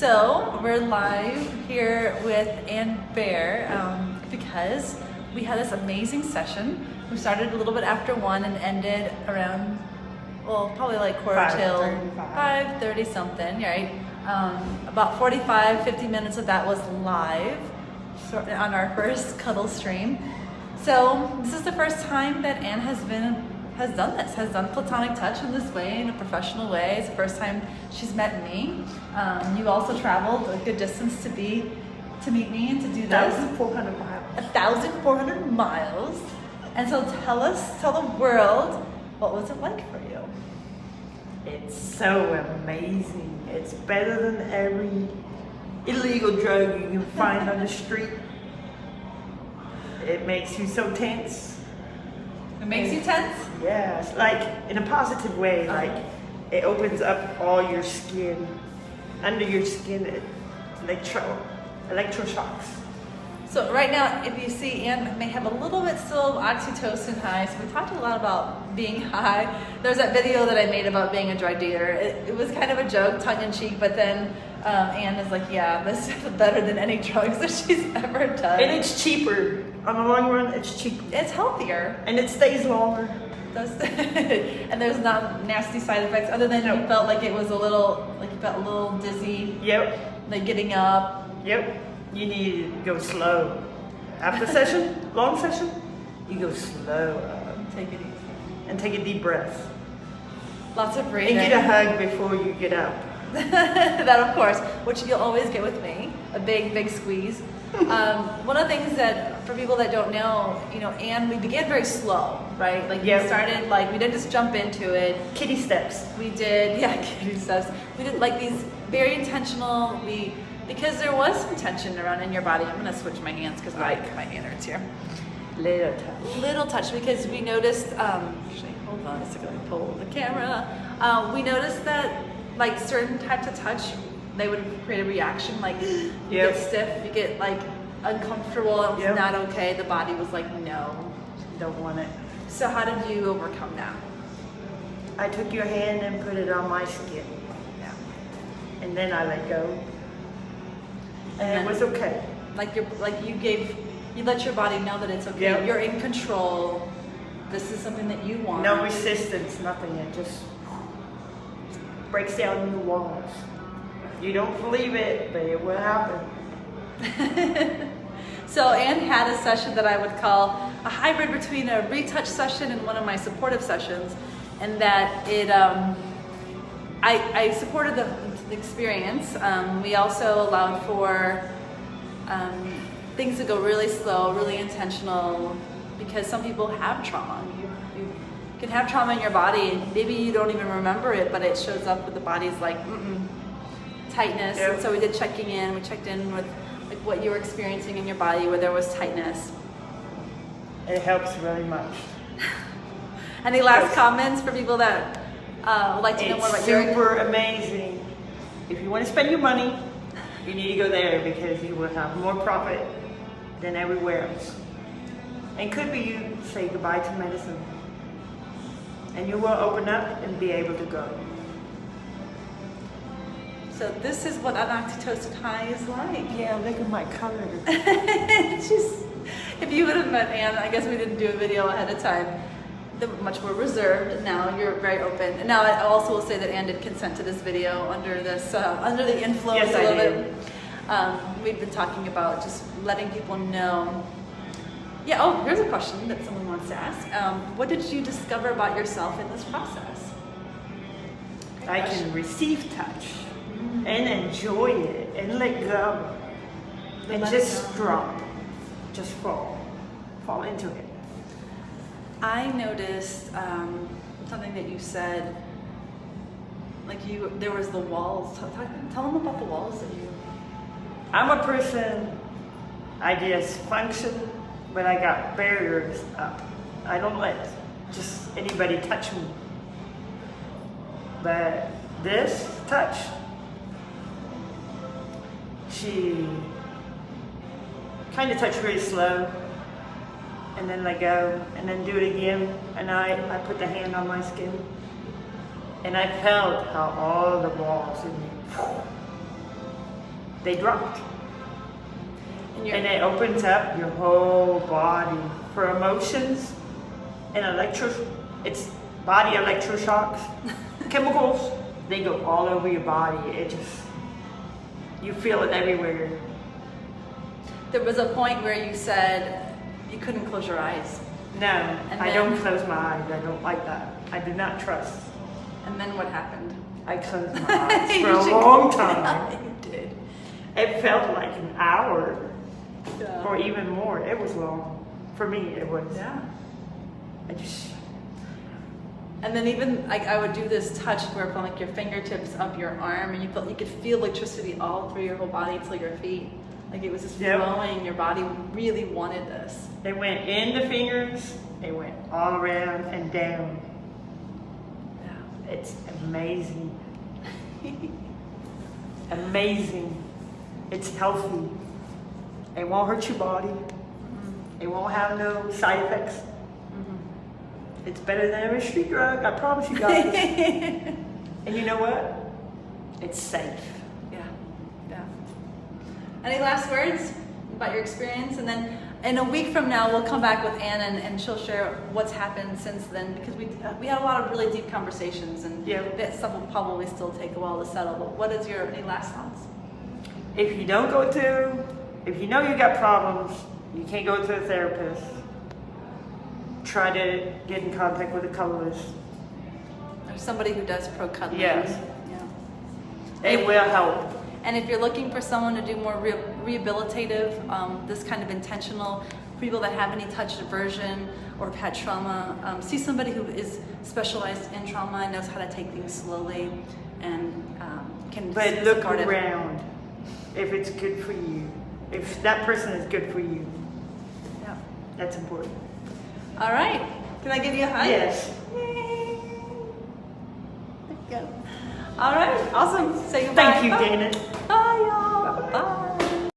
So we're live here with Ann Bear because we had this amazing session. We started a little bit after 1 and ended around, well, probably like quarter till 5:30 something, right? About 45-50 minutes of that was live on our first Cuddle stream. So this is the first time that Ann has done Platonic touch in this way, in a professional way. It's the first time she's met me. You also traveled a good distance to meet me and to do this. 1,400 miles. 1,400 miles. And so tell the world, what was it like for you? It's so amazing. It's better than every illegal drug you can find on the street. It makes you so tense. It makes you tense? Yes, like in a positive way. Like it opens up all your skin, under your skin, electroshocks. So right now, if you see, Ann may have a little bit still of oxytocin high. So we talked a lot about being high. There's that video that I made about being a drug dealer. It was kind of a joke, tongue-in-cheek, but then Ann is like, yeah, this is better than any drugs that she's ever done. And it's cheaper. On the long run, it's cheaper. It's healthier. And it stays longer. And there's not nasty side effects other than you felt like it was a little, like you felt a little dizzy. Yep. Like getting up. Yep. You need to go slow. After session, long session, you go slow. Take it easy. And take a deep breath. Lots of breathing. And get a hug before you get up. That, of course, which you'll always get with me. A big, big squeeze. One of the things that, for people that don't know, Ann, we began very slow, right? Like we started, like we didn't just jump into it. Kitty steps. We did, kitty steps. We did like these very intentional, because there was some tension around in your body. I'm gonna switch my hands because my hand hurts here. Little touch, because we noticed, actually, hold on a second, let me pull the camera. We noticed that like certain types of touch, they would create a reaction, like you get stiff, you get like uncomfortable, it was not okay. The body was like, no, don't want it. So how did you overcome that? I took your hand and put it on my skin. Yeah. And then I let go. And it was okay. You let your body know that it's okay. Yep. You're in control. This is something that you want. No resistance, nothing. It just breaks down your walls. You don't believe it, but it will happen. So Ann had a session that I would call a hybrid between a retouch session and one of my supportive sessions, and that it I supported the experience. We also allowed for things to go really slow, really intentional, because some people have trauma. You can have trauma in your body, and maybe you don't even remember it, but it shows up with the body's like tightness. Yep. And so we did checking in. We checked in with like what you were experiencing in your body, where there was tightness. It helps really much. Any last comments for people that would like to know more about your? It's super amazing. If you want to spend your money, you need to go there because you will have more profit than everywhere else. And could be you say goodbye to medicine. And you will open up and be able to go. So this is what an oxytocin high is like. Yeah, look at my color. If you would have met Ann, I guess we didn't do a video ahead of time. They were much more reserved. Now you're very open. And now I also will say that Ann did consent to this video under the influence Yes, a little I did. bit. We've been talking about just letting people know. Yeah. Oh, here's a question that someone wants to ask. What did you discover about yourself in this process? I can receive touch and enjoy it and let go and just drop, just fall into it. I noticed something that you said, like there was the walls. Tell them about the walls that you. I'm a person, I just function, but I got barriers up. I don't let just anybody touch me. But this touch, she kind of touched really slow and then let go and then do it again. And I put the hand on my skin and I felt how all the walls in me they dropped. And And it opens up your whole body for emotions and it's body electroshocks, chemicals, they go all over your body. You feel it everywhere. there was a point where you said you couldn't close your eyes. No, I then- don't close my eyes. I don't like that. I do not trust. And then what happened? I closed my eyes for You a should- long time. You did. It felt like an hour Yeah. or even more. It was long. For me, it was. Yeah. I just, And then even like I would do this touch where from like your fingertips up your arm, and you could feel electricity all through your whole body till your feet. Like it was just Yep. flowing. Your body really wanted this. it went in the fingers, it went all around and down. Yeah. It's amazing. Amazing. It's healthy. It won't hurt your body. It won't have no side effects. It's better than every street drug, I promise you guys. And you know what? It's safe. Yeah. Yeah. Any last words about your experience? And then in a week from now, we'll come back with Ann and she'll share what's happened since then, because we had a lot of really deep conversations, and Yeah. that stuff will probably still take a while to settle. But what is any last thoughts? If you know you got problems, you can't go to a therapist, try to get in contact with a cuddlist. Or somebody who does pro cuddling. Yes. Yeah. It will help. And if you're looking for someone to do more rehabilitative, this kind of intentional, people that have any touch aversion or have had trauma, see somebody who is specialized in trauma and knows how to take things slowly and can But be look supportive. around if it's good for you. If that person is good for you, Yeah. that's important. All right. Can I give you a hug? Yes. Yay. There you go. All right. Awesome. Say goodbye. Thank you, Bye. Janet. Bye, y'all. Bye.